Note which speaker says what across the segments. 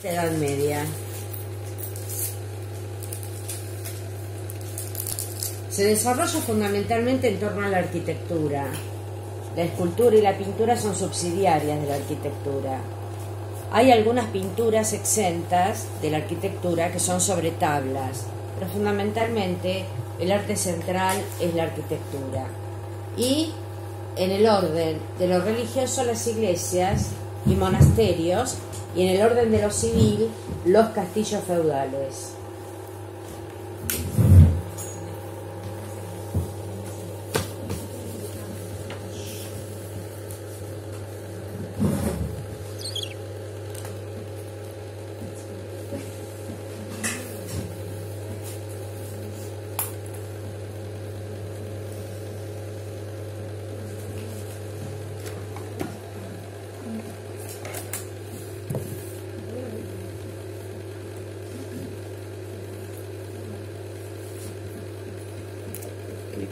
Speaker 1: Edad Media. Se desarrolla fundamentalmente en torno a la arquitectura. La escultura y la pintura son subsidiarias de la arquitectura. Hay algunas pinturas exentas de la arquitectura que son sobre tablas, pero fundamentalmente el arte central es la arquitectura. Y en el orden de lo religioso, las iglesias y monasterios, y en el orden de lo civil, los castillos feudales.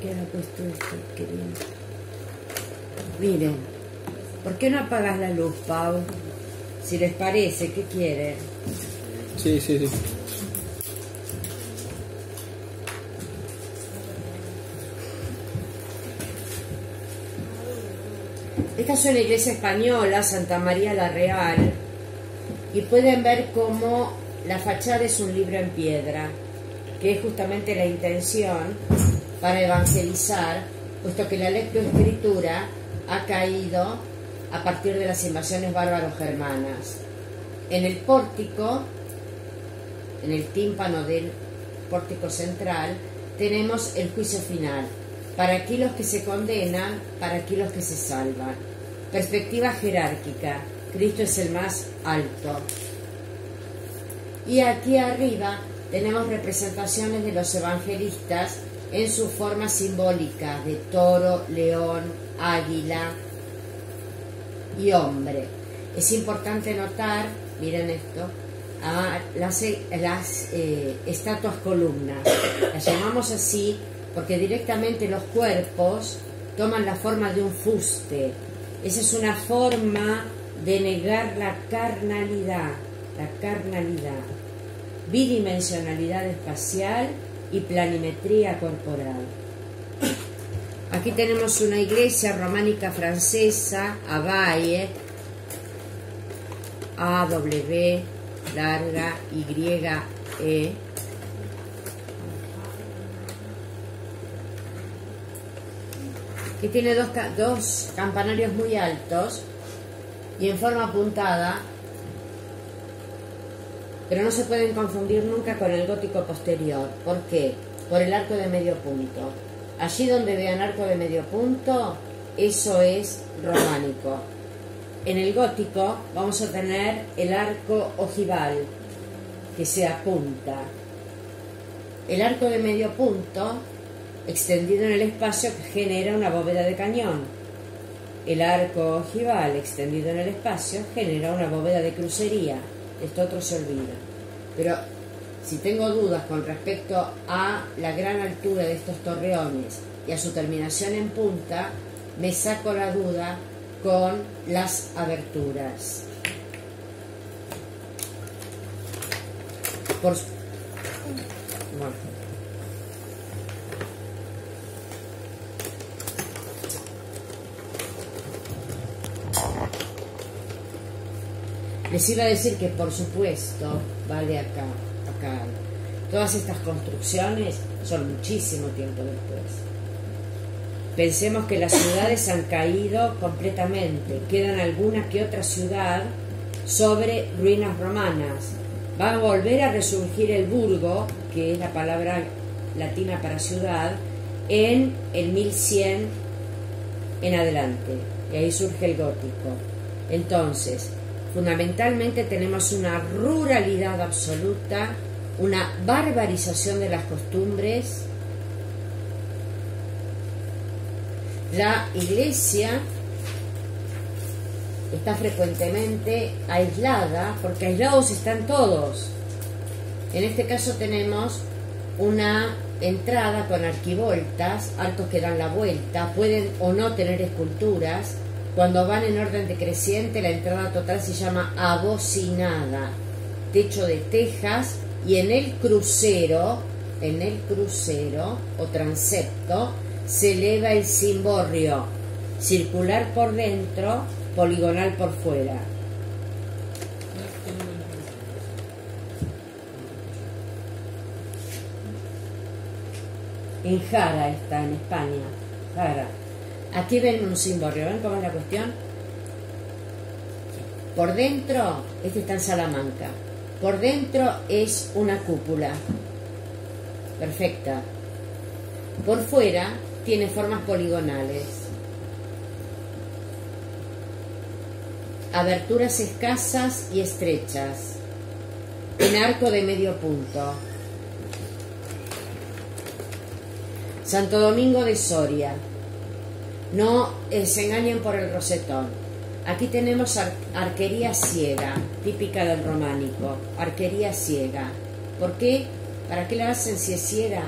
Speaker 1: Queda puesto esto, querido. Miren, ¿por qué no apagas la luz, Pau? Si les parece, ¿qué quieren?
Speaker 2: Sí.
Speaker 1: Esta es una iglesia española, Santa María la Real, y pueden ver cómo la fachada es un libro en piedra, que es justamente la intención para evangelizar, puesto que la lectoescritura ha caído a partir de las invasiones bárbaro-germanas. En el pórtico, en el tímpano del pórtico central, tenemos el juicio final. Para aquí los que se condenan, para aquí los que se salvan. Perspectiva jerárquica. Cristo es el más alto. Y aquí arriba tenemos representaciones de los evangelistas en su forma simbólica de toro, león, águila y hombre. Es importante notar, miren esto, las estatuas columnas. Las llamamos así porque directamente los cuerpos toman la forma de un fuste. Esa es una forma de negar la carnalidad, bidimensionalidad espacial y planimetría corporal. Aquí tenemos una iglesia románica francesa, Abaye, A-W larga Y-E, que tiene dos campanarios muy altos y en forma apuntada, pero no se pueden confundir nunca con el gótico posterior. ¿Por qué? Por el arco de medio punto. Allí donde vean arco de medio punto, eso es románico. En el gótico vamos a tener el arco ojival, que se apunta. El arco de medio punto, extendido en el espacio, genera una bóveda de cañón. El arco ojival, extendido en el espacio, genera una bóveda de crucería. Esto otro se olvida. Pero si tengo dudas con respecto a la gran altura de estos torreones y a su terminación en punta, me saco la duda con las aberturas. Bueno. Les iba a decir que, por supuesto, vale acá. Todas estas construcciones son muchísimo tiempo después. Pensemos que las ciudades han caído completamente. Quedan alguna que otra ciudad sobre ruinas romanas. Va a volver a resurgir el burgo, que es la palabra latina para ciudad, en el 1100 en adelante. Y ahí surge el gótico. Entonces, fundamentalmente tenemos una ruralidad absoluta, una barbarización de las costumbres. La iglesia está frecuentemente aislada, porque aislados están todos. En este caso tenemos una entrada con arquivoltas, arcos que dan la vuelta, pueden o no tener esculturas. Cuando van en orden decreciente, la entrada total se llama abocinada. techo de tejas, y en el crucero o transepto se eleva el cimborrio, circular por dentro, poligonal por fuera. En Jara está, en España. Jara. Aquí ven un cimborrio, ¿ven cómo es la cuestión? Por dentro, este está en Salamanca. Por dentro es una cúpula. Perfecta. Por fuera tiene formas poligonales. Aberturas escasas y estrechas. En arco de medio punto. Santo Domingo de Soria. No se engañen por el rosetón. Aquí tenemos arquería ciega, típica del románico. Arquería ciega. ¿Por qué? ¿Para qué la hacen si es ciega?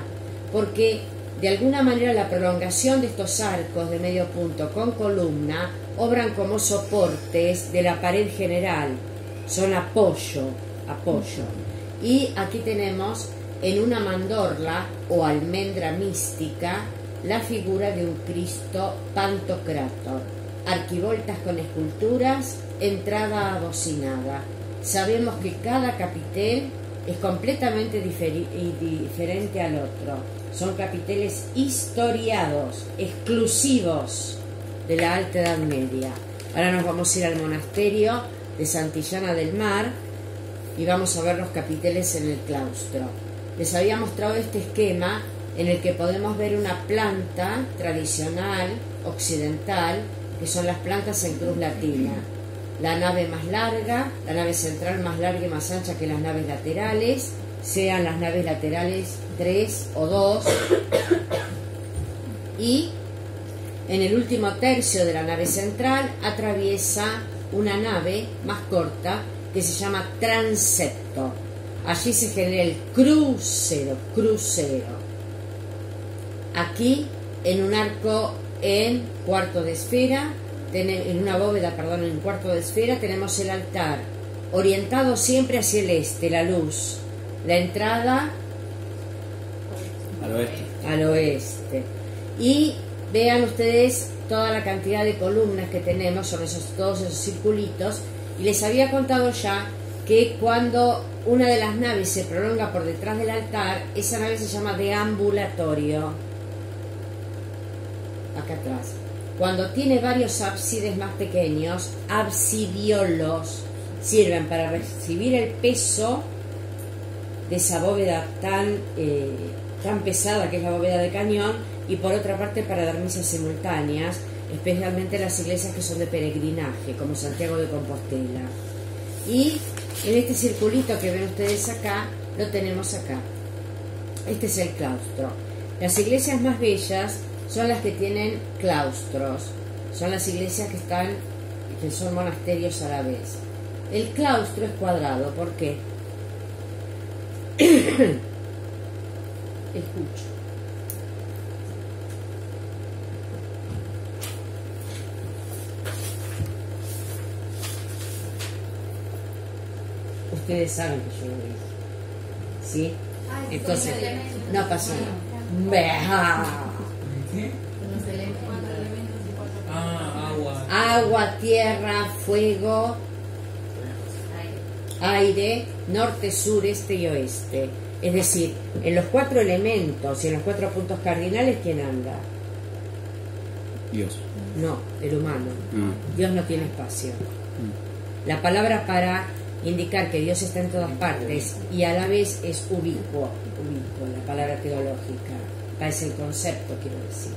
Speaker 1: Porque de alguna manera la prolongación de estos arcos de medio punto con columna obran como soportes de la pared general. Son apoyo. Y aquí tenemos en una mandorla o almendra mística la figura de un Cristo Pantocrátor, arquivoltas con esculturas, entrada abocinada. Sabemos que cada capitel es completamente diferente al otro. Son capiteles historiados, exclusivos de la Alta Edad Media. Ahora nos vamos a ir al monasterio de Santillana del Mar y vamos a ver los capiteles en el claustro. Les había mostrado este esquema en el que podemos ver una planta tradicional occidental, que son las plantas en cruz latina. La nave más larga, la nave central más larga y más ancha que las naves laterales, sean las naves laterales 3 o 2, y en el último tercio de la nave central atraviesa una nave más corta que se llama transepto. Allí se genera el crucero. Aquí, en un arco en cuarto de esfera, en una bóveda, en cuarto de esfera, tenemos el altar, orientado siempre hacia el este, la luz. La entrada al oeste. Y vean ustedes toda la cantidad de columnas que tenemos, son todos esos circulitos, y les había contado ya que cuando una de las naves se prolonga por detrás del altar, esa nave se llama deambulatorio. Acá atrás. Cuando tiene varios ábsides más pequeños, absidiolos, sirven para recibir el peso de esa bóveda tan pesada que es la bóveda de cañón, y por otra parte para dar misas simultáneas, especialmente las iglesias que son de peregrinaje, como Santiago de Compostela. Y en este circulito que ven ustedes acá, lo tenemos acá. Este es el claustro. Las iglesias más bellas son las que tienen claustros, son las iglesias que son monasterios a la vez. El claustro es cuadrado, ¿por qué? Escucho. Ustedes saben que yo lo dije, ¿sí? Entonces, no pasó nada. Agua, tierra, fuego, aire, norte, sur, este y oeste. Es decir, en los 4 elementos y en los 4 puntos cardinales, ¿quién anda?
Speaker 2: Dios.
Speaker 1: No, el humano. Dios no tiene espacio. La palabra para indicar que Dios está en todas partes y a la vez es ubicuo, la palabra teológica. Es el concepto, quiero decir.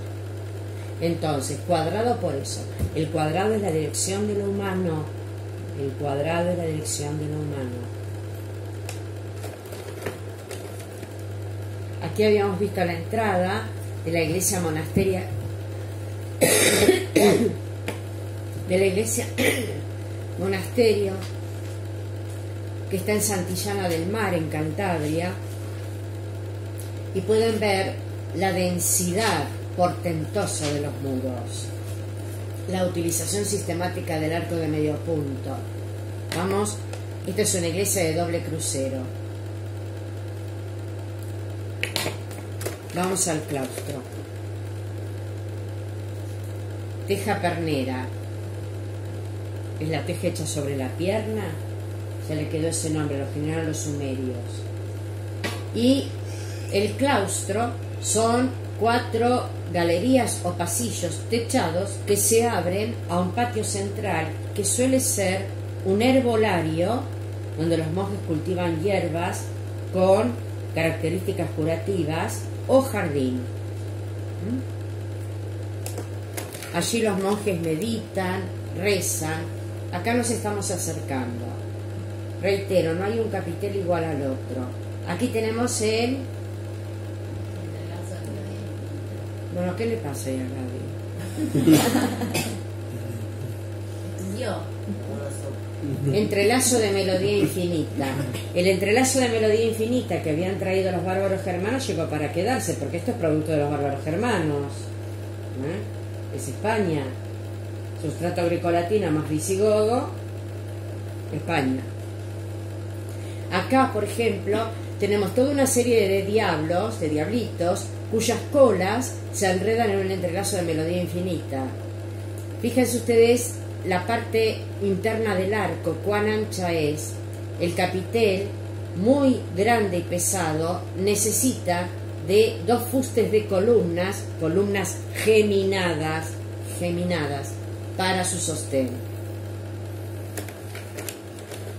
Speaker 1: Entonces, cuadrado por eso. El cuadrado es la dirección de lo humano. El cuadrado es la dirección de lo humano. Aquí habíamos visto la entrada de la iglesia monasteria de la iglesia monasterio que está en Santillana del Mar, en Cantabria, y pueden ver la densidad portentosa de los muros, la utilización sistemática del arco de medio punto. Vamos Esta es una iglesia de doble crucero. Vamos al claustro. Teja pernera. Es la teja hecha sobre la pierna. Se le quedó ese nombre, lo generaron los sumerios. Y el claustro son 4 galerías o pasillos techados que se abren a un patio central que suele ser un herbolario donde los monjes cultivan hierbas con características curativas o jardín. Allí los monjes meditan, rezan. Acá nos estamos acercando. Reitero, no hay un capitel igual al otro. Aquí tenemos el... Bueno, ¿qué le pasa ahí a Gaby?
Speaker 3: Estudió.
Speaker 1: Entrelazo de melodía infinita. El entrelazo de melodía infinita que habían traído los bárbaros germanos llegó para quedarse, porque esto es producto de los bárbaros germanos. Es España. Sustrato grecolatino más visigodo, España. Acá, por ejemplo, tenemos toda una serie de diablos, de diablitos, cuyas colas se enredan en un entrelazo de melodía infinita. Fíjense ustedes la parte interna del arco, cuán ancha es. El capitel, muy grande y pesado, necesita de 2 fustes de columnas geminadas, para su sostén.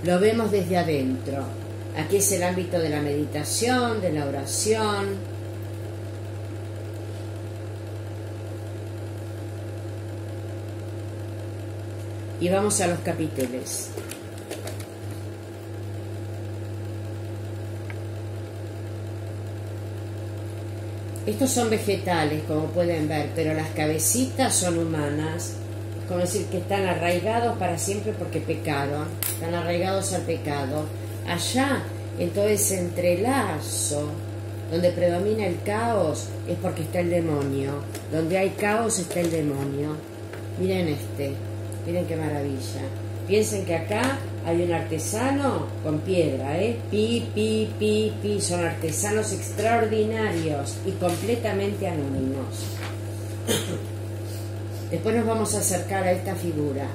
Speaker 1: Lo vemos desde adentro. Aquí es el ámbito de la meditación, de la oración. Y vamos a los capiteles. Estos son vegetales, como pueden ver, pero las cabecitas son humanas. Es como decir que están arraigados para siempre porque pecaron. Están arraigados al pecado. Allá, en todo ese entrelazo, donde predomina el caos, es porque está el demonio. Donde hay caos está el demonio. Miren miren qué maravilla. Piensen que acá hay un artesano con piedra, pi, son artesanos extraordinarios y completamente anónimos. Después nos vamos a acercar a esta figura.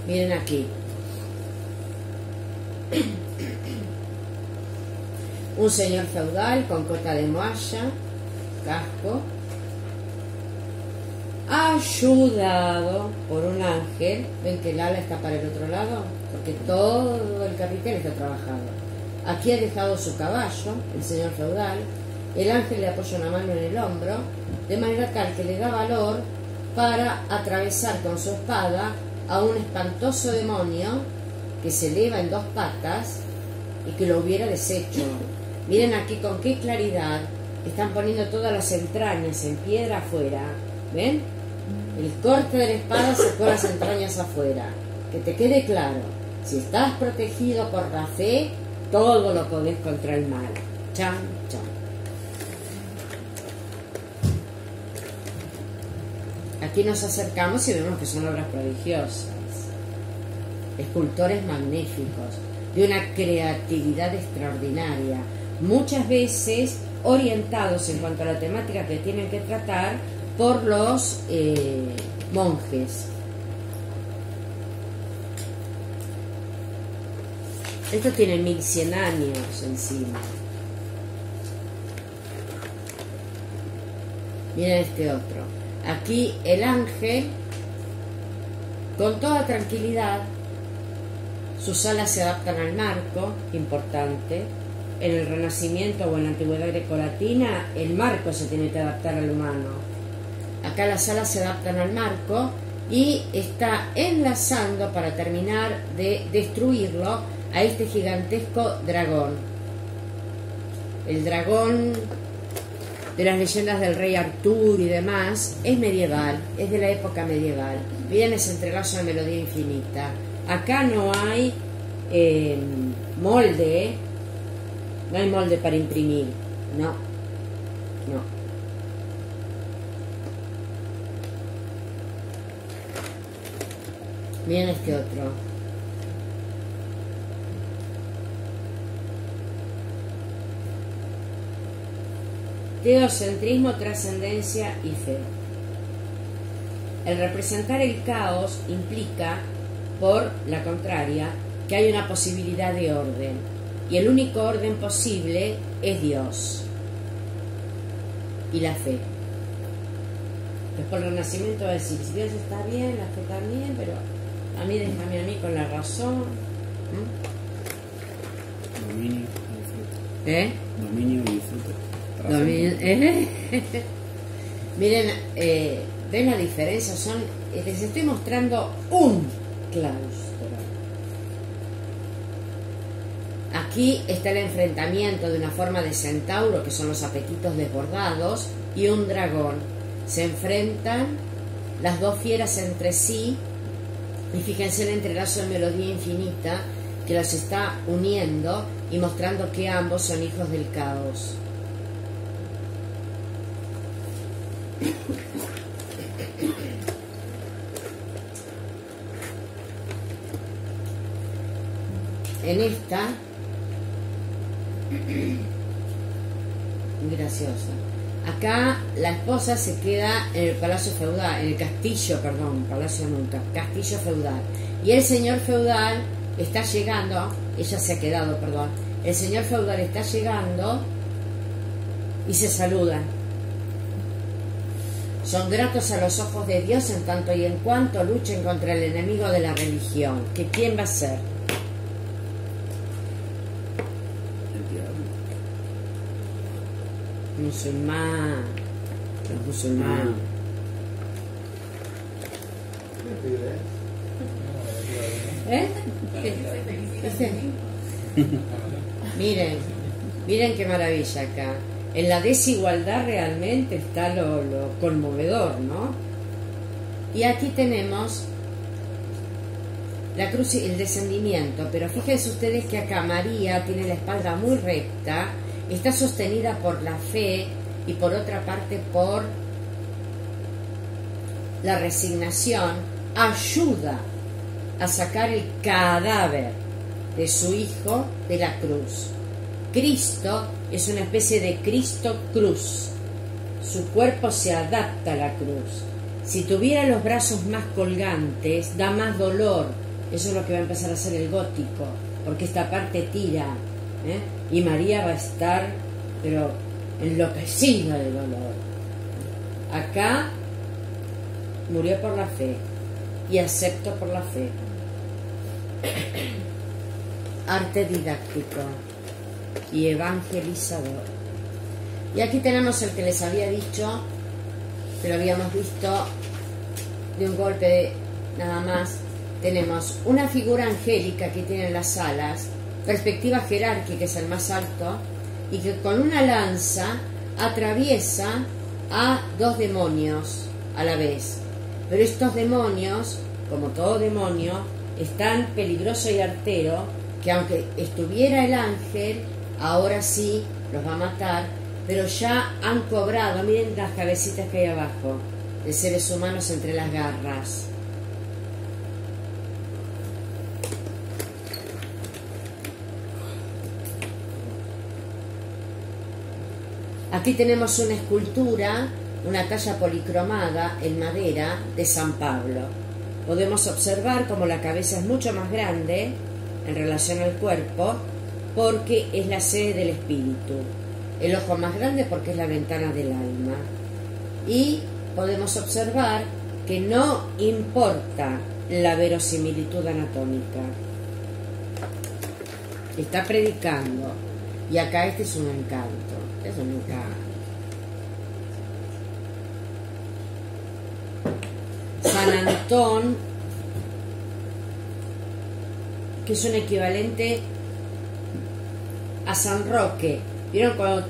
Speaker 1: Miren aquí. Un señor feudal con cota de moalla, casco, ayudado por un ángel. Ven que el ala está para el otro lado, porque todo el capitel está trabajado. Aquí ha dejado su caballo, el señor feudal. El ángel le apoya una mano en el hombro, de manera tal que le da valor para atravesar con su espada a un espantoso demonio que se eleva en 2 patas y que lo hubiera deshecho. Miren aquí con qué claridad están poniendo todas las entrañas en piedra afuera. ¿Ven? El corte de la espada sacó las entrañas afuera. Que te quede claro, si estás protegido por la fe, todo lo podés contra el mal. Chan, chan. Aquí nos acercamos y vemos que son obras prodigiosas. Escultores magníficos, de una creatividad extraordinaria, muchas veces orientados en cuanto a la temática que tienen que tratar por los monjes. Estos tienen 1100 años encima. Miren este otro. Aquí el ángel, con toda tranquilidad, sus alas se adaptan al marco, importante. En el Renacimiento o en la antigüedad grecolatina, el marco se tiene que adaptar al humano. Acá las alas se adaptan al marco y está enlazando para terminar de destruirlo a este gigantesco dragón. El dragón de las leyendas del rey Artur y demás es medieval, es de la época medieval. Miren ese entrelazo de melodía infinita. Acá no hay molde, no hay molde para imprimir, no. Miren este otro. Teocentrismo, trascendencia y fe. El representar el caos implica, por la contraria, que hay una posibilidad de orden, y el único orden posible es Dios y la fe. Después el Renacimiento va a decir, si Dios está bien, la fe también, pero a mí déjame a mí con la razón.
Speaker 2: Dominio y disfrute.
Speaker 1: ¿Eh?
Speaker 2: Dominio y disfrute.
Speaker 1: Miren, ven la diferencia, les estoy mostrando un claustro. Aquí está el enfrentamiento de una forma de centauro, que son los apetitos desbordados, y un dragón. Se enfrentan las dos fieras entre sí, y fíjense el entrelazo de melodía infinita que los está uniendo y mostrando que ambos son hijos del caos. En esta, graciosa, acá la esposa se queda en el palacio feudal, en el castillo, perdón, palacio nunca, castillo feudal, y el señor feudal está llegando, ella se ha quedado, perdón, el señor feudal está llegando y se saludan. Son gratos a los ojos de Dios en tanto y en cuanto luchen contra el enemigo de la religión. ¿Que quién va a ser?
Speaker 2: El diablo.
Speaker 1: Musulmán. Los musulmanes. ¿Eh? ¿Viste? Miren qué maravilla acá. En la desigualdad realmente está lo conmovedor, ¿no? Y aquí tenemos la cruz y el descendimiento, pero fíjense ustedes que acá María tiene la espalda muy recta, está sostenida por la fe y por otra parte por la resignación, ayuda a sacar el cadáver de su hijo de la cruz. Cristo es una especie de Cristo cruz. Su cuerpo se adapta a la cruz. Si tuviera los brazos más colgantes, da más dolor. Eso es lo que va a empezar a hacer el gótico, porque esta parte tira, ¿eh? Y María va a estar, pero enloquecida de dolor. Acá murió por la fe y acepto por la fe. Arte didáctico y evangelizador. Y aquí tenemos el que les había dicho, que lo habíamos visto de un golpe nada más. Tenemos una figura angélica que tiene las alas, perspectiva jerárquica, es el más alto, y que con una lanza atraviesa a dos demonios a la vez. Pero estos demonios, como todo demonio, es tan peligroso y artero que aunque estuviera el ángel, ahora sí los va a matar, pero ya han cobrado, miren las cabecitas que hay abajo, de seres humanos entre las garras. Aquí tenemos una escultura, una talla policromada en madera de San Pablo. Podemos observar como la cabeza es mucho más grande en relación al cuerpo, porque es la sede del espíritu. El ojo más grande porque es la ventana del alma. Y podemos observar que no importa la verosimilitud anatómica. Está predicando. Y acá este es un encanto. Es un encanto. San Antón, que es un equivalente a San Roque. ¿Vieron cuando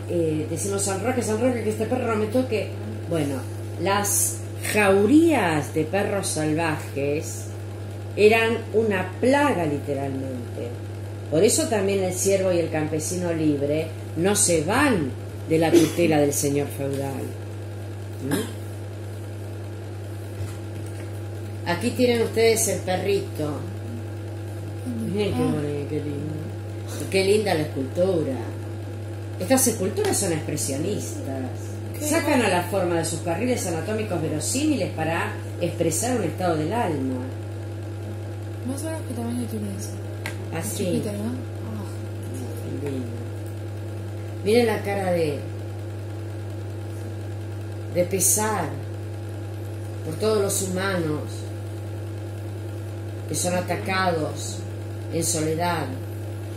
Speaker 1: decimos San Roque, que este perro no me toque? Bueno, las jaurías de perros salvajes eran una plaga literalmente. Por eso también el siervo y el campesino libre no se van de la tutela del señor feudal. Aquí tienen ustedes el perrito. Miren qué bonito, qué lindo. Qué linda la escultura. Estas esculturas son expresionistas. Sacan a la forma de sus carriles anatómicos verosímiles para expresar un estado del alma.
Speaker 3: Más o menos qué tamaño tiene eso.
Speaker 1: Así.
Speaker 3: Chiquita, ¿no?
Speaker 1: Lindo. Miren la cara de pesar por todos los humanos que son atacados en soledad.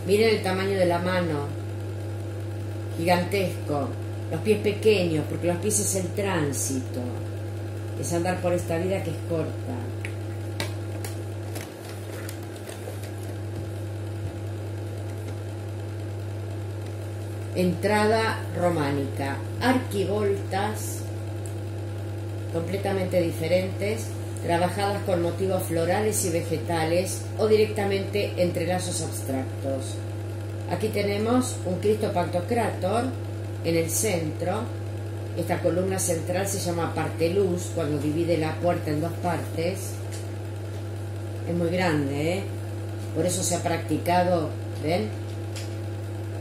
Speaker 1: Miren el tamaño de la mano, gigantesco. Los pies pequeños, porque los pies es el tránsito, es andar por esta vida que es corta. Entrada románica, arquivoltas completamente diferentes, trabajadas con motivos florales y vegetales o directamente entrelazos abstractos. Aquí tenemos un Cristo Pantocrátor en el centro. Esta columna central se llama parteluz, cuando divide la puerta en dos partes. Es muy grande, ¿eh? Por eso se ha practicado, ¿ven?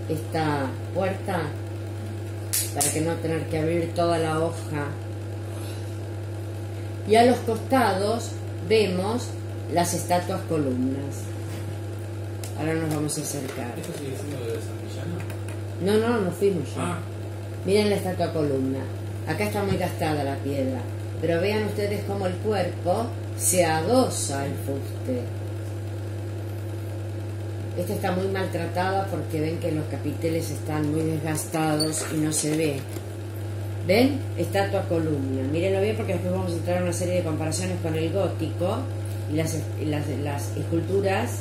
Speaker 1: Esta puerta, para que no tener que abrir toda la hoja. Y a los costados vemos las estatuas columnas. Ahora nos vamos a acercar.
Speaker 4: ¿Esto sigue siendo de Santillana?
Speaker 1: No, no fuimos ya.
Speaker 4: Ah,
Speaker 1: Miren la estatua columna. Acá está muy gastada la piedra, pero vean ustedes cómo el cuerpo se adosa al fuste. Esta está muy maltratada porque ven que los capiteles están muy desgastados y no se ve. ¿Ven? Estatua columna. Mírenlo bien porque después vamos a entrar en una serie de comparaciones con el gótico y las esculturas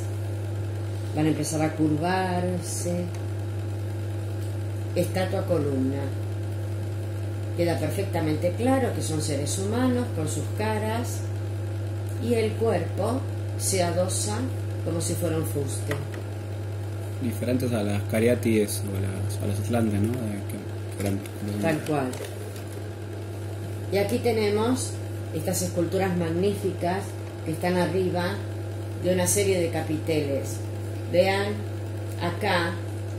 Speaker 1: van a empezar a curvarse. Estatua columna. Queda perfectamente claro que son seres humanos con sus caras y el cuerpo se adosa como si fuera un fuste.
Speaker 2: Diferentes a las cariátides o a las atlantes, ¿no?
Speaker 1: Tal cual. Y aquí tenemos estas esculturas magníficas que están arriba de una serie de capiteles. Vean acá,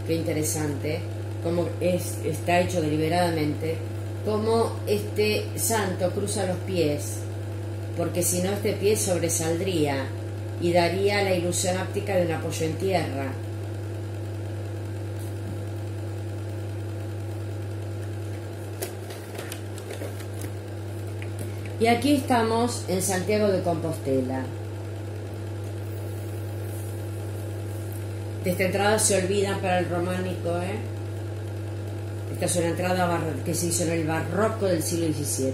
Speaker 1: qué interesante, cómo está hecho deliberadamente, cómo este santo cruza los pies, porque si no este pie sobresaldría y daría la ilusión óptica de un apoyo en tierra. Y aquí estamos en Santiago de Compostela. De esta entrada se olvidan para el románico, ¿eh? Esta es una entrada que se hizo en el barroco del siglo XVII.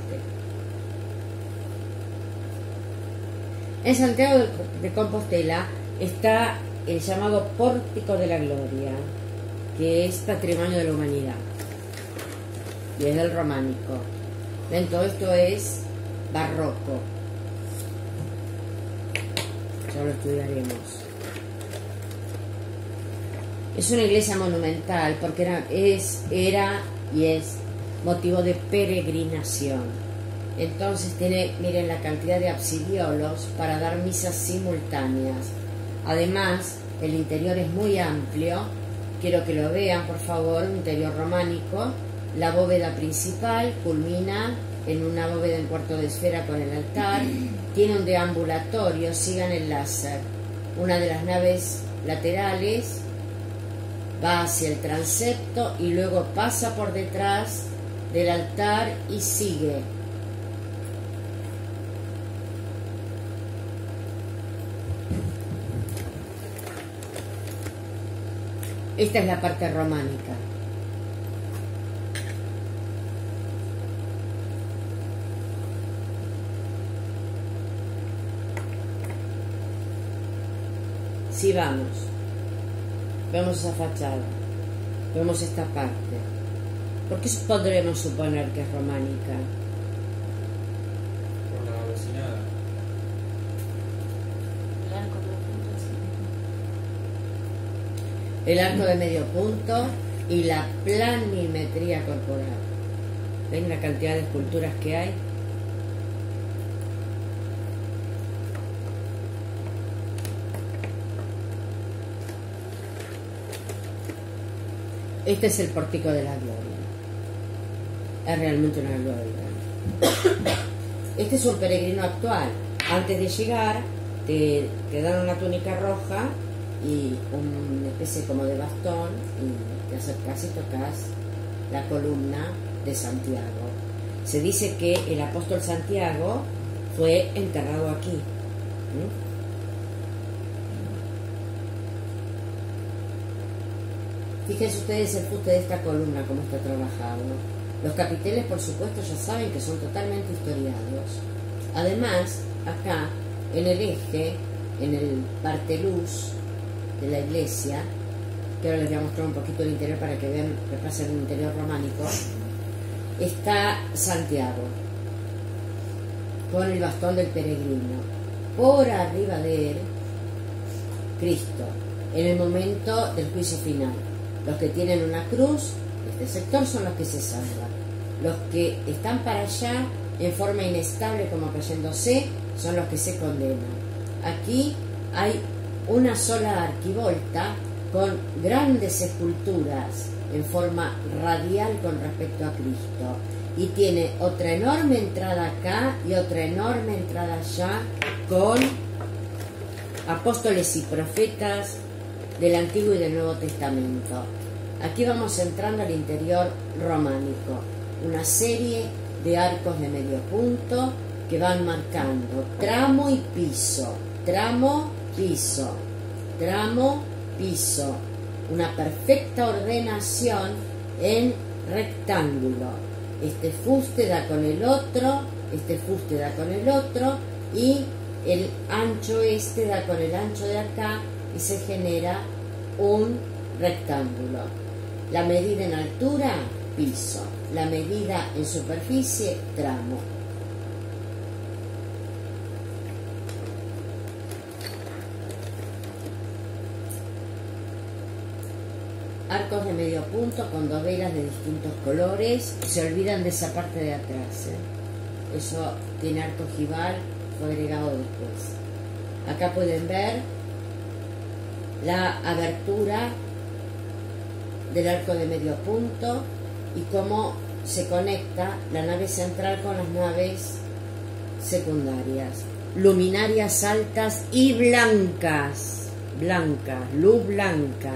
Speaker 1: En Santiago de Compostela está el llamado Pórtico de la Gloria, que es patrimonio de la humanidad y es del románico. Ven, todo esto es barroco. Ya lo estudiaremos. Es una iglesia monumental porque era y es motivo de peregrinación. Entonces tiene, miren la cantidad de absidiolos para dar misas simultáneas. Además, el interior es muy amplio. Quiero que lo vean, por favor, un interior románico. La bóveda principal culmina en una bóveda en cuarto de esfera con el altar. Tiene un deambulatorio, sigan el láser. Una de las naves laterales va hacia el transepto y luego pasa por detrás del altar y sigue. Esta es la parte románica. Sí, vamos. Vemos esa fachada. Vemos esta parte. ¿Por qué podremos suponer que es románica?
Speaker 4: por la vecinada.
Speaker 1: El arco de medio punto y la planimetría corporal. ¿Ven la cantidad de esculturas que hay? Este es el pórtico de la gloria. Es realmente una gloria. Este es un peregrino actual. Antes de llegar, te dan una túnica roja y una especie como de bastón, y te acercas y tocas la columna de Santiago. Se dice que el apóstol Santiago fue enterrado aquí. Fíjense ustedes el fuste de esta columna, cómo está trabajado. Los capiteles, por supuesto, ya saben que son totalmente historiados. Además, acá, en el eje, en el parteluz de la iglesia, que ahora les voy a mostrar un poquito el interior para que vean, repasen el interior románico, está Santiago, con el bastón del peregrino. Por arriba de él, Cristo, en el momento del juicio final. Los que tienen una cruz, este sector, son los que se salvan. Los que están para allá, en forma inestable como cayéndose, son los que se condenan. Aquí hay una sola arquivolta con grandes esculturas en forma radial con respecto a Cristo. Y tiene otra enorme entrada acá y otra enorme entrada allá con apóstoles y profetas del Antiguo y del Nuevo Testamento. Aquí vamos entrando al interior románico, una serie de arcos de medio punto que van marcando tramo y piso, tramo, piso, tramo, piso, una perfecta ordenación en rectángulo. Este fuste da con el otro, este fuste da con el otro, y el ancho este da con el ancho de acá, y se genera un rectángulo. La medida en altura, piso. La medida en superficie, tramo. Arcos de medio punto con dovelas de distintos colores. Se olvidan de esa parte de atrás, Eso tiene arco ojival, fue agregado después. Acá pueden ver la abertura del arco de medio punto y cómo se conecta la nave central con las naves secundarias. Luminarias altas y blancas, luz blanca.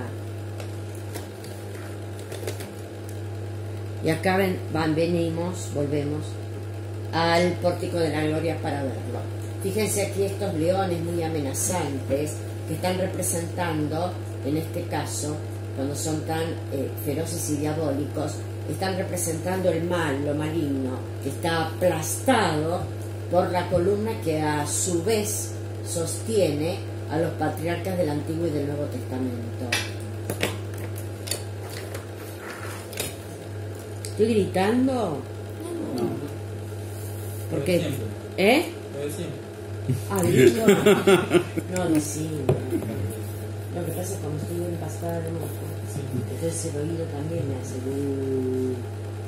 Speaker 1: Y acá volvemos al pórtico de la gloria para verlo. Fíjense aquí estos leones muy amenazantes que están representando, en este caso, cuando son tan feroces y diabólicos, están representando el mal, lo maligno, que está aplastado por la columna que a su vez sostiene a los patriarcas del Antiguo y del Nuevo Testamento. ¿Estoy gritando?
Speaker 2: No.
Speaker 1: ¿Por qué?
Speaker 4: Siempre. Lo de siempre.
Speaker 1: Ah, grito. No, decimos. Lo que pasa es que cuando estoy empastada de moco, entonces el oído también me hace...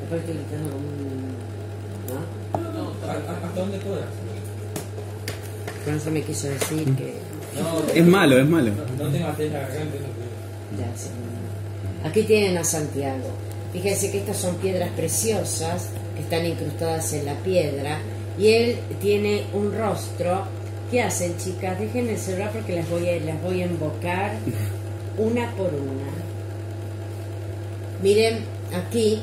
Speaker 1: Después estoy gritando como un... ¿no?
Speaker 4: ¿Hasta dónde puedas?
Speaker 1: Pero eso me quiso decir que...
Speaker 4: No,
Speaker 2: Es malo, es malo.
Speaker 4: no te mates la garganta. No.
Speaker 1: Ya, sí. Aquí tienen a Santiago. Fíjense que estas son piedras preciosas que están incrustadas en la piedra, y él tiene un rostro. ¿Qué hacen, chicas? Dejen el celular porque las voy a invocar una por una. Miren, aquí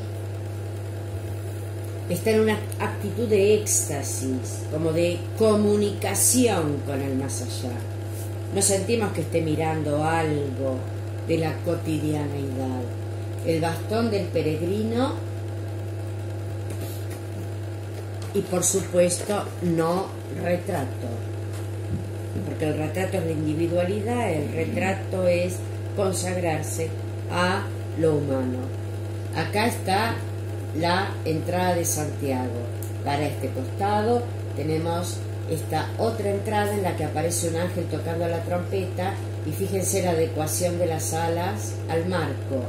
Speaker 1: está en una actitud de éxtasis, como de comunicación con el más allá. No sentimos que esté mirando algo de la cotidianeidad. El bastón del peregrino y, por supuesto, no retrato. Porque el retrato es la individualidad, el retrato es consagrarse a lo humano. Acá está la entrada de Santiago. Para este costado tenemos esta otra entrada en la que aparece un ángel tocando la trompeta, y fíjense la adecuación de las alas al marco.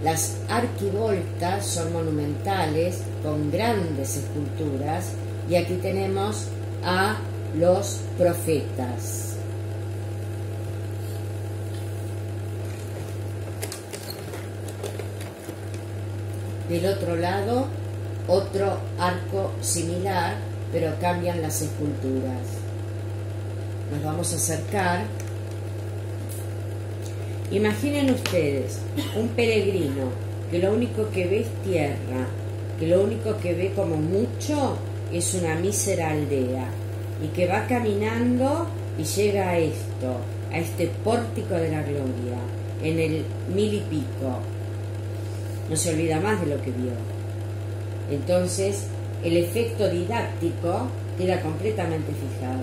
Speaker 1: Las arquivoltas son monumentales, con grandes esculturas, y aquí tenemos a los profetas. Del otro lado, otro arco similar, pero cambian las esculturas. Nos vamos a acercar. Imaginen ustedes un peregrino que lo único que ve es tierra, que lo único que ve como mucho es una mísera aldea, y que va caminando y llega a esto, a este pórtico de la gloria, en el 1000 y pico. No se olvida más de lo que vio. Entonces, el efecto didáctico queda completamente fijado,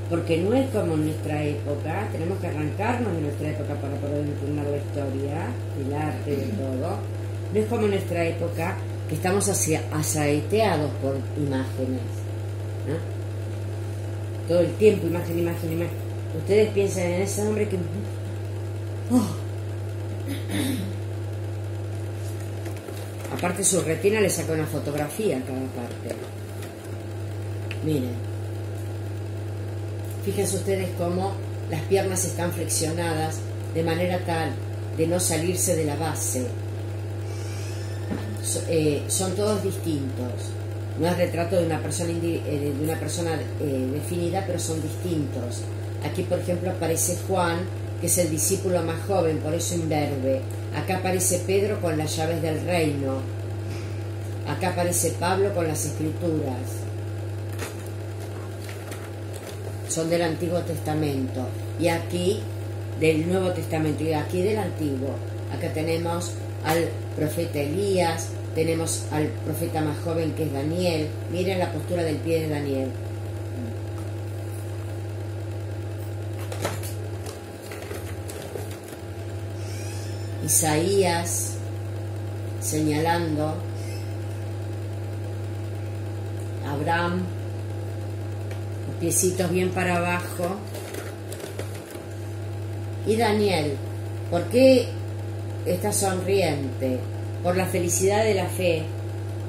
Speaker 1: porque no es como en nuestra época. Tenemos que arrancarnos de nuestra época para poder entender la historia, el arte, de todo. No es como en nuestra época, que estamos asaeteados por imágenes, ¿no? Todo el tiempo, imagen, imagen, imagen. Ustedes piensan en ese hombre que... Aparte su retina le saca una fotografía a cada parte. Miren. Fíjense ustedes cómo las piernas están flexionadas de manera tal de no salirse de la base. Son todos distintos. No es retrato de una persona, definida, pero son distintos. Aquí, por ejemplo, aparece Juan, que es el discípulo más joven, por eso imberbe. Acá aparece Pedro con las llaves del reino. Acá aparece Pablo con las escrituras. Son del Antiguo Testamento. Y aquí del Nuevo Testamento. Y aquí del Antiguo. Acá tenemos al profeta Elías. Tenemos al profeta más joven, que es Daniel. Miren la postura del pie de Daniel. Isaías señalando. Abraham, los piecitos bien para abajo. Y Daniel, ¿por qué está sonriente? Por la felicidad de la fe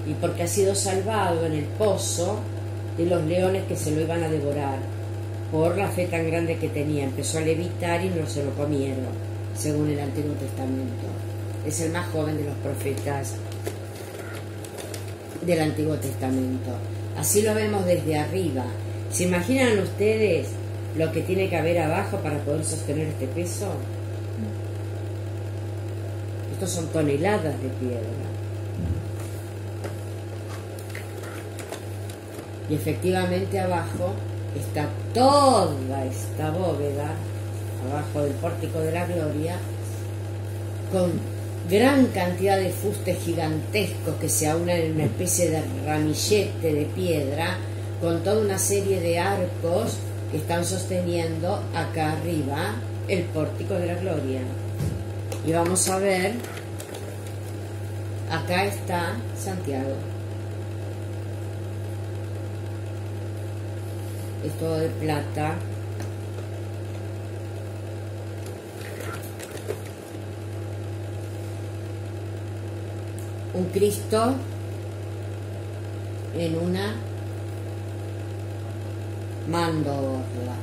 Speaker 1: y porque ha sido salvado en el pozo de los leones que se lo iban a devorar. Por la fe tan grande que tenía, empezó a levitar y no se lo comieron, según el Antiguo Testamento. Es el más joven de los profetas del Antiguo Testamento. Así lo vemos desde arriba. ¿Se imaginan ustedes lo que tiene que haber abajo para poder sostener este peso? Estos son toneladas de piedra. Y efectivamente abajo está toda esta bóveda, abajo del pórtico de la gloria, con gran cantidad de fustes gigantescos que se aunan en una especie de ramillete de piedra, con toda una serie de arcos que están sosteniendo acá arriba el pórtico de la gloria. Y vamos a ver, acá está Santiago. Es todo de plata. Un Cristo en una mandorla,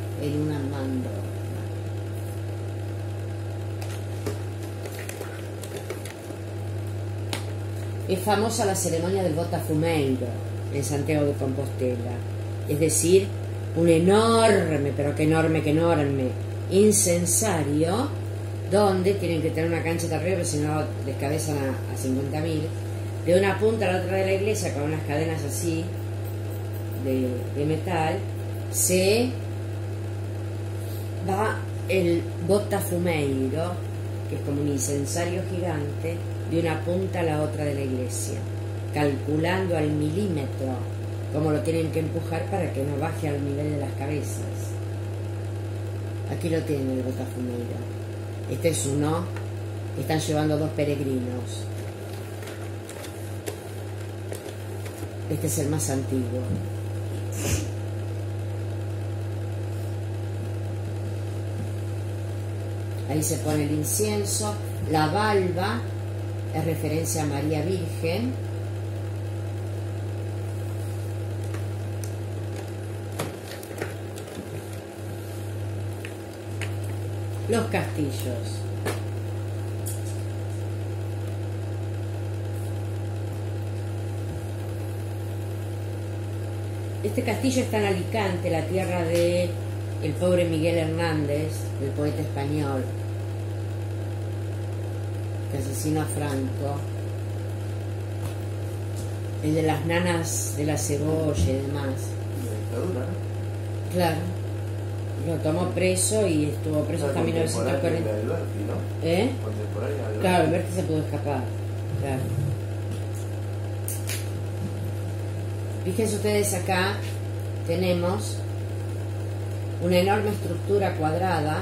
Speaker 1: Es famosa la ceremonia del Botafumeiro en Santiago de Compostela, es decir, un enorme, pero que enorme, incensario, donde tienen que tener una cancha de arriba, porque si no descabezan a 50.000, de una punta a la otra de la iglesia, con unas cadenas así de metal, se va el Botafumeiro, que es como un incensario gigante, de una punta a la otra de la iglesia, calculando al milímetro cómo lo tienen que empujar para que no baje al nivel de las cabezas. Aquí lo tienen el Botafumeiro. Este es uno que están llevando 2 peregrinos. Este es el más antiguo. Ahí se pone el incienso. La valva es referencia a María Virgen. Los castillos. Este castillo está en Alicante, la tierra de el pobre Miguel Hernández, el poeta español, que asesinó a Franco, el de las nanas de la cebolla y demás.
Speaker 5: La dictadura, ¿no?
Speaker 1: Claro, lo tomó preso y estuvo preso hasta 1940.
Speaker 5: ¿No?
Speaker 1: ¿Eh?
Speaker 5: Contemporánea del
Speaker 1: Claro,
Speaker 5: Alberti.
Speaker 1: Alberti se pudo escapar. Claro. Fíjense ustedes, acá tenemos una enorme estructura cuadrada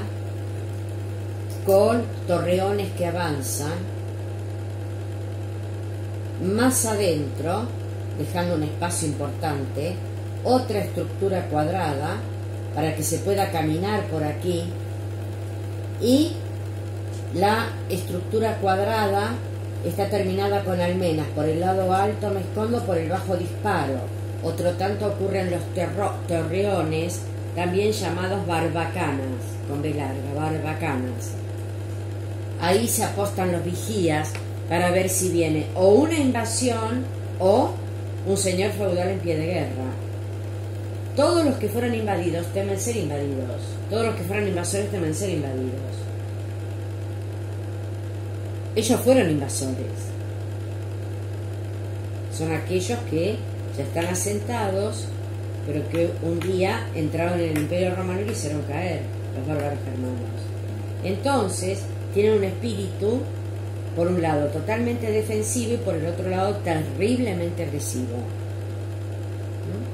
Speaker 1: con torreones que avanzan. Más adentro, dejando un espacio importante, otra estructura cuadrada para que se pueda caminar por aquí, y la estructura cuadrada está terminada con almenas. Por el lado alto me escondo, por el bajo disparo. Otro tanto ocurre en los torreones, también llamados barbacanas, con B larga, barbacanas. Ahí se apostan los vigías para ver si viene o una invasión o un señor feudal en pie de guerra. Todos los que fueron invadidos temen ser invadidos. Todos los que fueron invasores temen ser invadidos. Ellos fueron invasores. Son aquellos que ya están asentados, pero que un día entraron en el Imperio Romano y lo hicieron caer, los bárbaros germanos. Entonces, tienen un espíritu, por un lado, totalmente defensivo y por el otro lado, terriblemente agresivo. ¿No?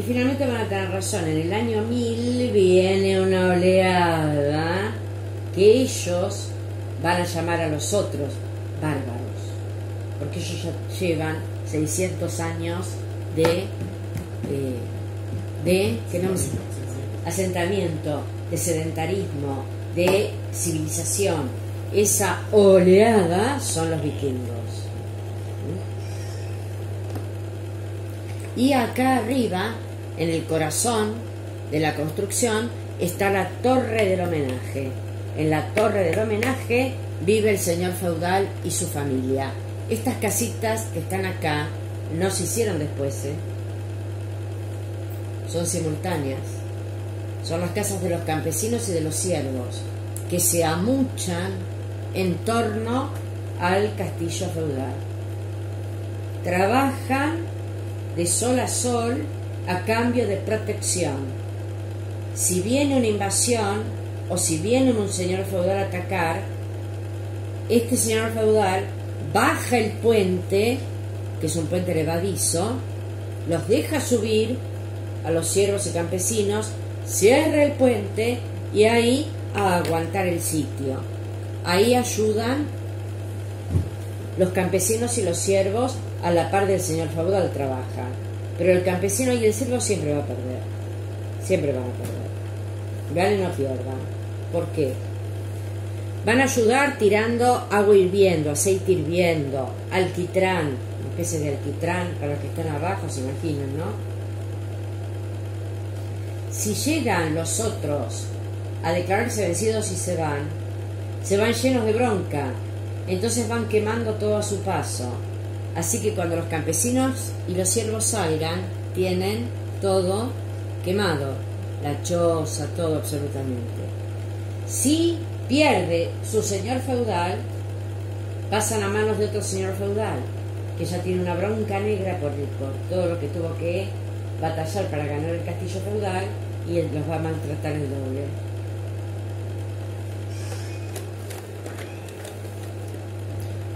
Speaker 1: Y finalmente van a tener razón. En el año 1000 viene una oleada que ellos van a llamar a los otros bárbaros, porque ellos ya llevan 600 años de asentamiento, de sedentarismo, de civilización. Esa oleada son los vikingos. Y acá arriba, en el corazón de la construcción, está la torre del homenaje. En la torre del homenaje vive el señor feudal y su familia. Estas casitas que están acá no se hicieron después, son simultáneas. Son las casas de los campesinos y de los siervos, que se amuchan en torno al castillo feudal. Trabajan de sol a sol a cambio de protección. Si viene una invasión o si viene un señor feudal a atacar, este señor feudal baja el puente, que es un puente levadizo, los deja subir a los siervos y campesinos, cierra el puente y ahí a aguantar el sitio. Ahí ayudan los campesinos y los siervos a la par del señor feudal, trabajan. Pero el campesino y el siervo siempre va a perder. Siempre van a perder. Ganen o pierdan. ¿Por qué? Van a ayudar tirando agua hirviendo, aceite hirviendo, alquitrán, una especie de alquitrán para los que están abajo, se imaginan, ¿no? Si llegan los otros a declararse vencidos y se van llenos de bronca, entonces van quemando todo a su paso. Así que cuando los campesinos y los siervos salgan, tienen todo quemado, la choza, todo absolutamente. Si pierde su señor feudal, pasan a manos de otro señor feudal, que ya tiene una bronca negra por todo lo que tuvo que batallar para ganar el castillo feudal, y él los va a maltratar el doble.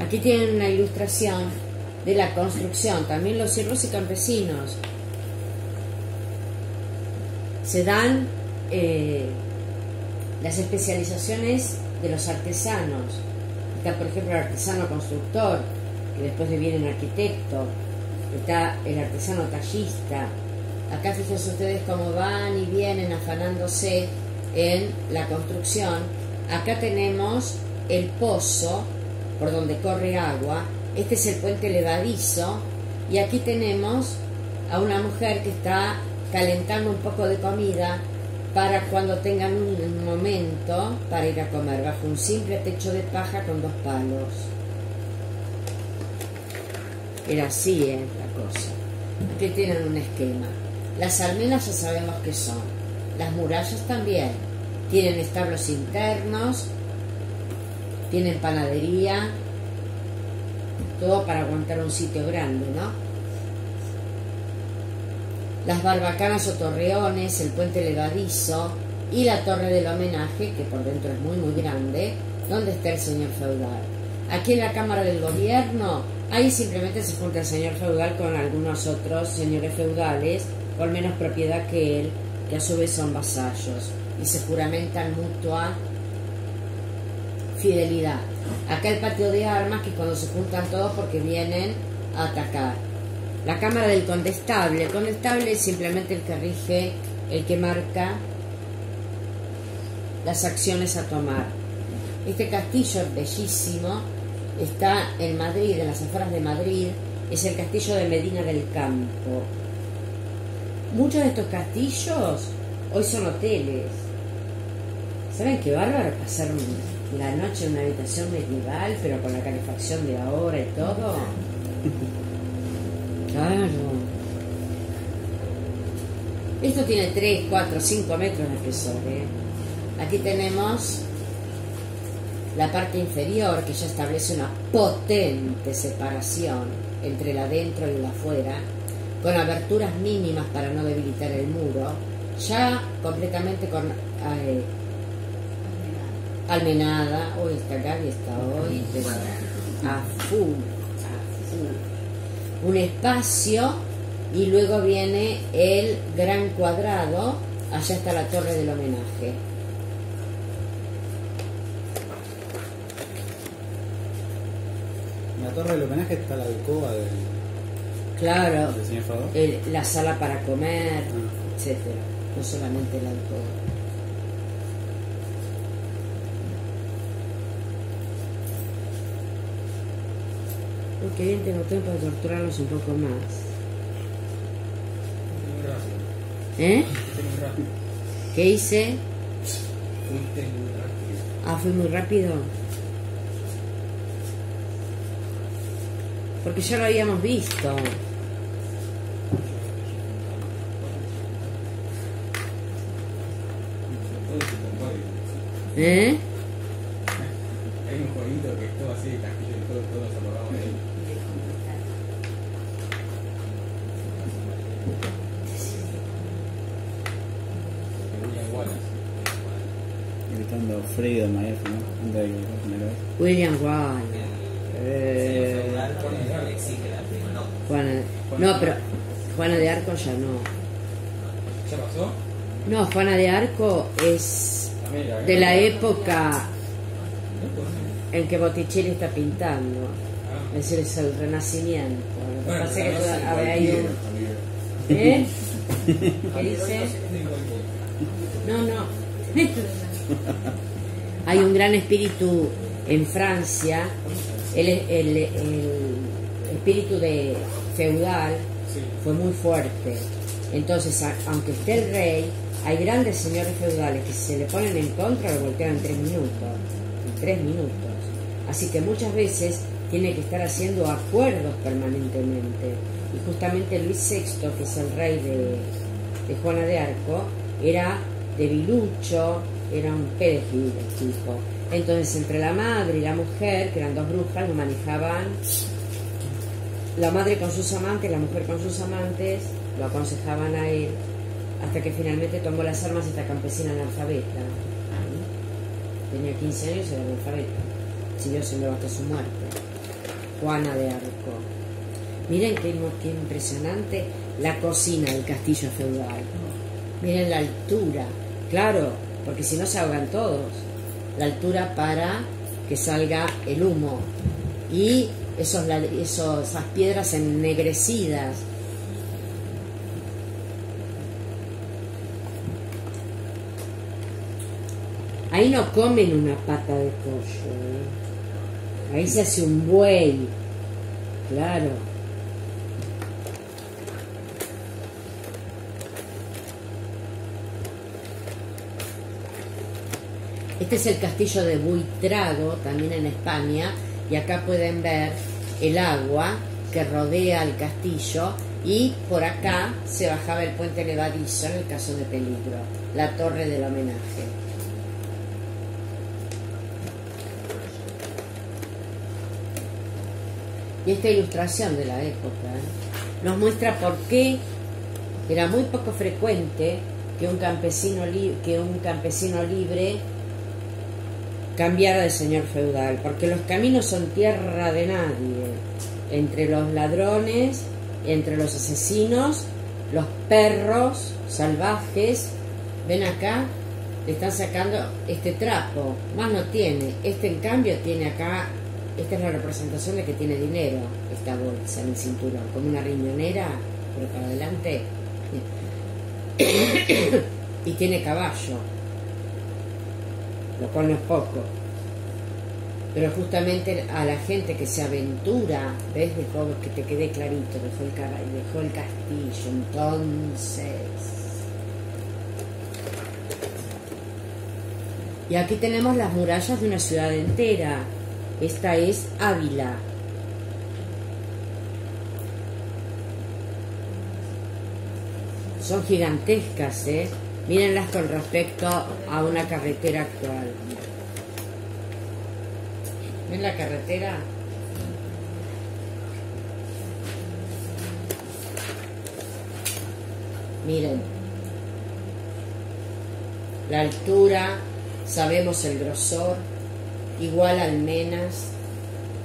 Speaker 1: Aquí tienen una ilustración de la construcción, también los siervos y campesinos. Se dan las especializaciones de los artesanos. Está, por ejemplo, el artesano constructor, que después deviene un arquitecto. Está el artesano tallista. Acá fíjense ustedes cómo van y vienen afanándose en la construcción. Acá tenemos el pozo por donde corre agua. Este es el puente levadizo. Y aquí tenemos a una mujer que está calentando un poco de comida para cuando tengan un momento para ir a comer, bajo un simple techo de paja con 2 palos. Era así, cosas. Aquí tienen un esquema. Las almenas ya sabemos qué son. Las murallas también. Tienen establos internos, tienen panadería, todo para aguantar un sitio grande, ¿no? Las barbacanas o torreones, el puente levadizo y la torre del homenaje, que por dentro es muy muy grande, donde está el señor feudal. Aquí en la Cámara del Gobierno, ahí simplemente se junta el señor feudal con algunos otros señores feudales con menos propiedad que él, que a su vez son vasallos, y se juramentan mutua fidelidad. Acá el patio de armas, que cuando se juntan todos porque vienen a atacar. La Cámara del Condestable. El condestable es simplemente el que rige, el que marca las acciones a tomar. Este castillo es bellísimo, está en Madrid, en las afueras de Madrid, es el castillo de Medina del Campo. Muchos de estos castillos hoy son hoteles. ¿Saben qué bárbaro pasar la noche en una habitación medieval, pero con la calefacción de ahora y todo? Claro. Esto tiene 3, 4, 5 metros de espesor, ¿eh? Aquí tenemos la parte inferior, que ya establece una potente separación entre el adentro y el afuera, con aberturas mínimas para no debilitar el muro, ya completamente con almenada. Hoy está acá y está hoy, pero a full. Un espacio, y luego viene el gran cuadrado. Allá está la torre del homenaje.
Speaker 2: En la torre del homenaje está la alcoba del
Speaker 1: Claro,
Speaker 2: señor feudal.
Speaker 1: la sala para comer, etcétera. No solamente el alcohol. Qué bien, tengo tiempo de torturarlos un poco más. ¿Eh? ¿Qué hice?
Speaker 4: Fuiste muy rápido.
Speaker 1: Ah, fui muy rápido. Porque ya lo habíamos visto. ¿Eh?
Speaker 4: Hay un jueguito que es todo así de castillo y todos nos acordamos de él. De William Wallace.
Speaker 2: Gritando Freedom ahí, ¿no? Antes de que lo primera vez.
Speaker 1: William Wallace. Juana. No, pero Juana de Arco ya no.
Speaker 4: ¿Ya pasó?
Speaker 1: No, Juana de Arco es de la época en que Botticelli está pintando. Es decir, es el Renacimiento. Lo que pasa es que hay un... ¿Eh? ¿Qué dice? No. Hay un gran espíritu en Francia, el espíritu de feudal fue muy fuerte. Entonces, aunque esté el rey, hay grandes señores feudales que si se le ponen en contra lo voltean en 3 minutos. En 3 minutos. Así que muchas veces tiene que estar haciendo acuerdos permanentemente. Y justamente Luis VI, que es el rey de Juana de Arco, era debilucho, era un perejil el tipo. Entonces, entre la madre y la mujer, que eran dos brujas, lo manejaban. La madre con sus amantes, la mujer con sus amantes, lo aconsejaban a él, hasta que finalmente tomó las armas esta campesina analfabeta. Tenía 15 años y era analfabeta. Siguió siendo hasta su muerte. Juana de Arco. Miren qué impresionante la cocina del castillo feudal. Miren la altura. Claro, porque si no se ahogan todos. La altura para que salga el humo. Y esas piedras ennegrecidas. Ahí no comen una pata de pollo, ¿eh? Ahí se hace un buey. Claro. Este es el castillo de Buitrago, también en España, y acá pueden ver el agua que rodea al castillo, y por acá se bajaba el puente levadizo en el caso de peligro, la torre del homenaje. Y esta ilustración de la época nos muestra por qué era muy poco frecuente que un campesino libre cambiara de señor feudal, porque los caminos son tierra de nadie, entre los ladrones, entre los asesinos, los perros salvajes. Ven acá, le están sacando este trapo, más no tiene, este en cambio tiene acá, esta es la representación de que tiene dinero, esta bolsa en el cinturón, como una riñonera, pero para adelante, y tiene caballo, lo cual no es poco. Pero justamente a la gente que se aventura, ¿ves? Dejó que te quede clarito, dejó el castillo. Entonces, y aquí tenemos las murallas de una ciudad entera. Esta es Ávila. Son gigantescas, ¿eh? Mírenlas con respecto a una carretera actual. ¿Ven la carretera? Miren. La altura, sabemos el grosor, igual Almenas,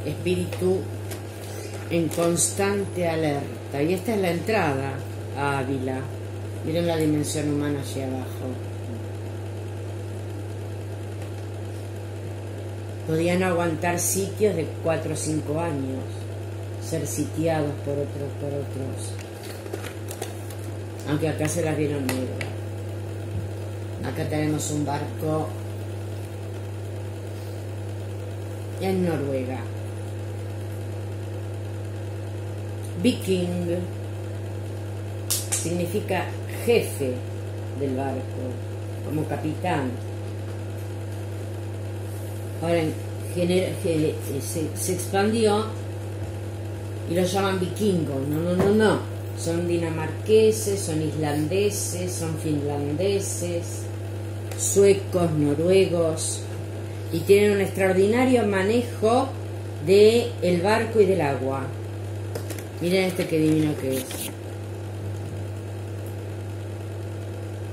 Speaker 1: espíritu en constante alerta. Y esta es la entrada a Ávila. Miren la dimensión humana allí abajo. Podían aguantar sitios de 4 o 5 años, ser sitiados por otros. Aunque acá se las vieron negras. Acá tenemos un barco en Noruega. Viking significa jefe del barco, como capitán. Ahora se expandió y lo llaman vikingos. No. Son dinamarqueses, son islandeses, son finlandeses, suecos, noruegos, y tienen un extraordinario manejo del barco y del agua. Miren este qué divino que es.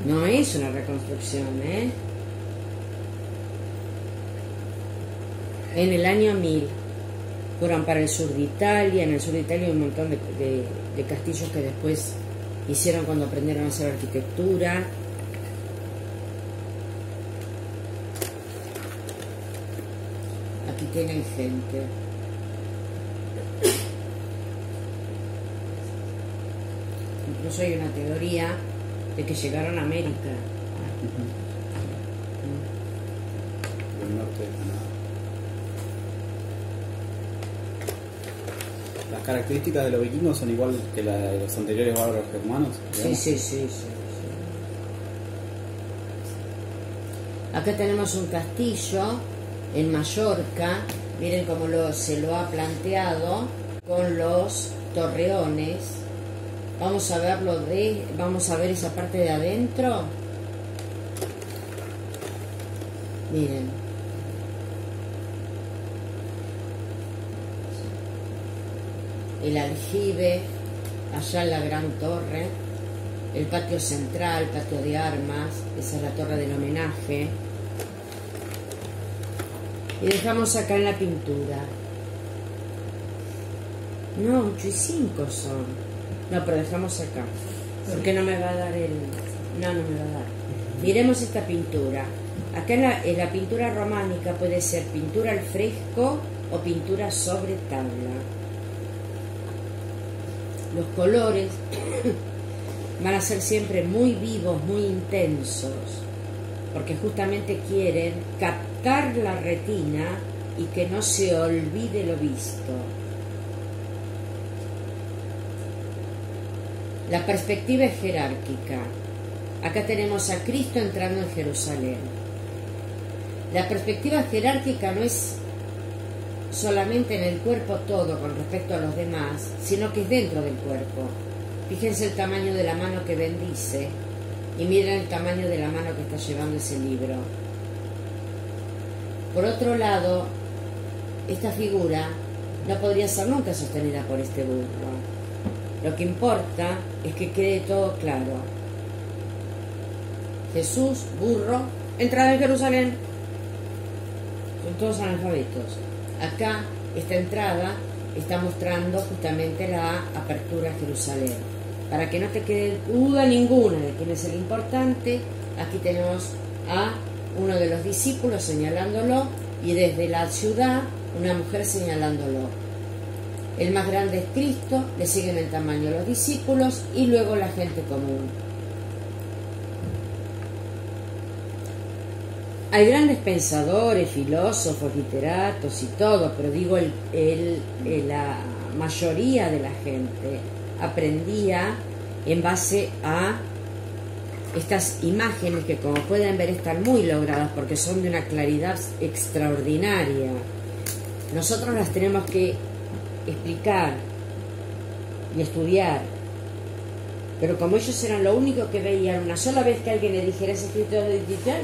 Speaker 1: No es una reconstrucción, ¿eh? En el año 1000 fueron para el sur de Italia. En el sur de Italia hay un montón de castillos que después hicieron cuando aprendieron a hacer arquitectura. Aquí tienen gente. Incluso hay una teoría de que llegaron a América.
Speaker 2: Del norte de Canadá. Las características de los vikingos son igual que la de los anteriores bárbaros germanos.
Speaker 1: Sí. Acá tenemos un castillo en Mallorca. Miren cómo se lo ha planteado con los torreones. Vamos a ver esa parte de adentro. Miren. El aljibe, allá en la gran torre, el patio central, patio de armas, esa es la torre del homenaje. Y dejamos acá en la pintura. No, 8 y 5 son. No, pero dejamos acá. Porque no me va a dar el... No me va a dar. Miremos esta pintura. Acá en la pintura románica puede ser pintura al fresco o pintura sobre tabla. Los colores van a ser siempre muy vivos, muy intensos, porque justamente quieren captar la retina y que no se olvide lo visto. La perspectiva es jerárquica. Acá tenemos a Cristo entrando en Jerusalén. La perspectiva jerárquica no es solamente en el cuerpo todo con respecto a los demás, sino que es dentro del cuerpo. Fíjense el tamaño de la mano que bendice y miren el tamaño de la mano que está llevando ese libro. Por otro lado, esta figura no podría ser nunca sostenida por este burro. Lo que importa es que quede todo claro. Jesús, burro, entrada en Jerusalén. Son todos analfabetos. Acá, esta entrada está mostrando justamente la apertura a Jerusalén. Para que no te quede duda ninguna de quién es el importante, aquí tenemos a uno de los discípulos señalándolo y desde la ciudad una mujer señalándolo. El más grande es Cristo, le siguen el tamaño los discípulos y luego la gente común. Hay grandes pensadores, filósofos, literatos y todo, pero digo, la mayoría de la gente aprendía en base a estas imágenes que, como pueden ver, están muy logradas porque son de una claridad extraordinaria. Nosotros las tenemos que explicar y estudiar, pero como ellos eran lo único que veían, una sola vez que alguien le dijera ese escrito de